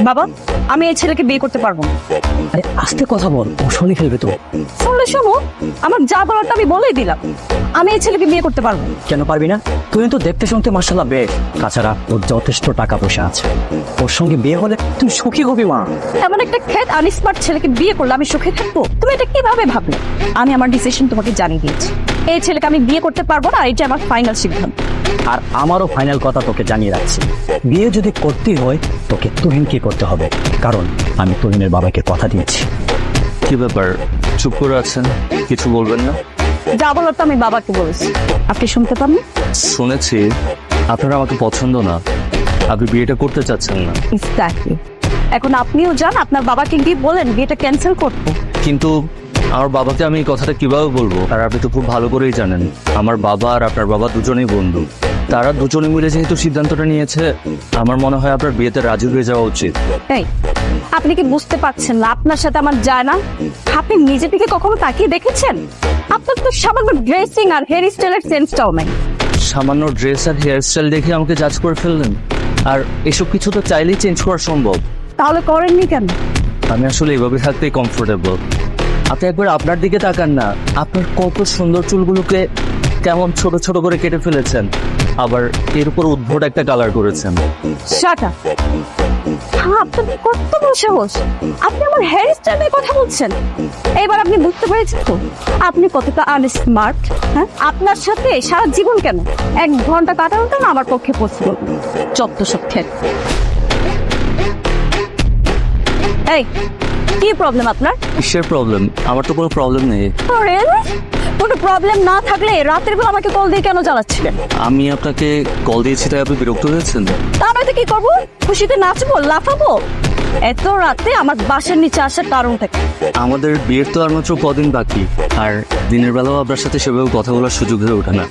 বাবা, আমি এই ছেলেকে বিয়ে করতে পারবো না। আরে আস্তে কথা বল, ও শুনে ফেলবে তো। শুনলে শোনো, আমার যা বলারটা আমি বলেই দিলাম। আমি এই ছেলেকে বিয়ে করতে পারবো না। কেন পারবি না? তুই তো দেখতে শুনতে মাশাআল্লাহ বেশ। তাছাড়া ওর যথেষ্ট টাকা পয়সা আছে, ওর সঙ্গে বিয়ে হলে তুই সুখী হবি মা। এমন একটা খেত আনস্মার্ট ছেলেকে বিয়ে করলে আমি সুখে থাকবো? তুমি এটা কিভাবে ভাবলে? আমি আমার ডিসিশন তোমাকে জানিয়ে দিয়েছি। এই ছেলেকে আমি বিয়ে করতে পারবো না, আর এটা আমার ফাইনাল সিদ্ধান্ত। আর আমারও ফাইনাল কথা তোকে জানিয়ে রাখছি, বিয়ে যদি করতেই হয় তোকে তুহিনকে করতে হবে, কারণ আমি তুহিনের বাবাকে কথা দিয়েছি। কি ব্যাপার, চুপ করে আছেন, কিছু বলবেন না? যা বলার তো আমি বাবাকে বলেছি, আপনি শুনতে পান না? শুনেছি আপনারা আমাকে পছন্দ না, আপনি বিয়েটা করতে চাচ্ছেন না। এক্স্যাক্টলি। এখন আপনিও যান, আপনার বাবাকে গিয়ে বলেন বিয়েটা ক্যান্সেল করতে। কিন্তু আমার বাবাকে আমি এই কথাটা কিভাবে বলবো? আর আপনি তো খুব ভালো করেই জানেন আমার বাবা আর আপনার বাবা দুজনেই বন্ধু। তারা দুজনে মিলে যেহেতু সিদ্ধান্তটা নিয়েছে, আমার মনে হয় আপনার বিয়েতে রাজি হয়ে যাওয়া উচিত। এই, আপনি কি বুঝতে পারছেন না আপনার সাথে আমার যায় না? আপনি নিজে থেকে কখনো তাকিয়ে দেখেছেন? আপনার তো সামান্য ড্রেসিং আর হেয়ার স্টাইলের সেন্সটাও নাই। সামান্য ড্রেস আর হেয়ার স্টাইল দেখে আমাকে জাজ করে ফেললেন। আর এসব কিছু তো চাইলেই চেঞ্জ করা সম্ভব। তাহলে করেননি কেন? আমি আসলে এভাবে থাকতেই কমফোর্টেবল। আপনি একবার আপনার দিকে তাকান না, আপনার কত সুন্দর চুলগুলোকে কেমন ছোট ছোট করে কেটে ফেলেছেন, আবার এর উপর উদ্ভট একটা কালার করেছেন। Shut up. আপনার কত বড় সাহস! আপনি আমার হেয়ার স্টাইল নিয়ে কথা বলছেন। এবার আপনি বুঝতে পেরেছেন তো আপনি কতটা আনস্মার্ট। হ্যাঁ, আপনার সাথে সারা জীবন কেন 1 ঘন্টা কাটানোটা না আমার পক্ষে পসিবল। যত সব খেত। এই, কি প্রবলেম আপনার? কিসের প্রবলেম? আমার তো কোনো প্রবলেম নেই। আরে, কোনো প্রবলেম না থাকলে রাতের বেলা আমাকে কল দিয়ে কেন জ্বালাচ্ছিলেন? আমি আপনাকে কল দিয়েছি তাই আপনি বিরক্ত হয়েছেন? তা নয়তো কি করবো? খুশিতে নাচবো, লাফাবো? এত রাতে আমার বাসার নিচে আসার কারণ থাকে। আমাদের বিয়ের তো আর মাত্র কদিন বাকি, আর দিনের বেলাও আপনার সাথে সেভাবে কথা বলার সুযোগ হয়ে ওঠে না।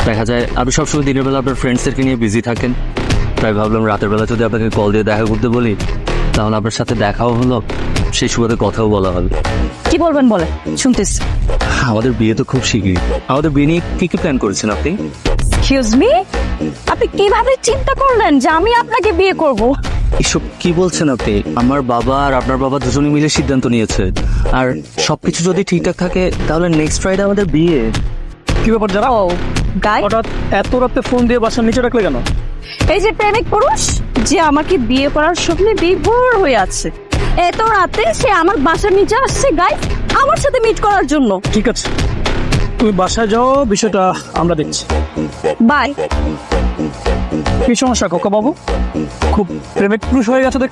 দেখা যায় আপনি সবসময় দিনের বেলা আপনার ফ্রেন্ডসদেরকে নিয়ে বিজি থাকেন, তাই ভাবলাম রাতের বেলা যদি আপনাকে কল দিয়ে দেখা করতে বলি, তাহলে আপনার সাথে দেখাও হলো, সেই সুবাদে কথাও বলা হবে। কি বলবেন বলে শুনতেছি। আমাদের বিয়ে তো খুব শিগগিরই। আমাদের বিয়ে নিয়ে কি কি প্ল্যান করেছেন আপনি? এক্সকিউজ মি, আপনি কিভাবে চিন্তা করলেন যে আমি আপনাকে বিয়ে করব? এসব কি বলছেন আপনি? আমার বাবা আর আপনার বাবা দুজনে মিলে সিদ্ধান্ত নিয়েছে, আর সবকিছু যদি ঠিকঠাক থাকে তাহলে নেক্সট ফ্রাইডে আমাদের বিয়ে। কি ব্যাপার যারা ও গাই, হঠাৎ এত রাতে ফোন দিয়ে বাসার নিচে রাখলে কেন? এই যে প্রেমিক পুরুষ যে আমাকে বিয়ে করার স্বপ্নে বিভোর হয়ে আছে, এত রাতে সে আমার বাসার নিচে আসছে গাই আমার সাথে মিট করার জন্য। ঠিক আছে, তুমি বাসায় যাও, বিষয়টা আমরা দেখছি। বাই। কি সমস্যা খোকা বাবু? খুব প্রেমিক পুরুষ হয়ে গেছে দেখছি।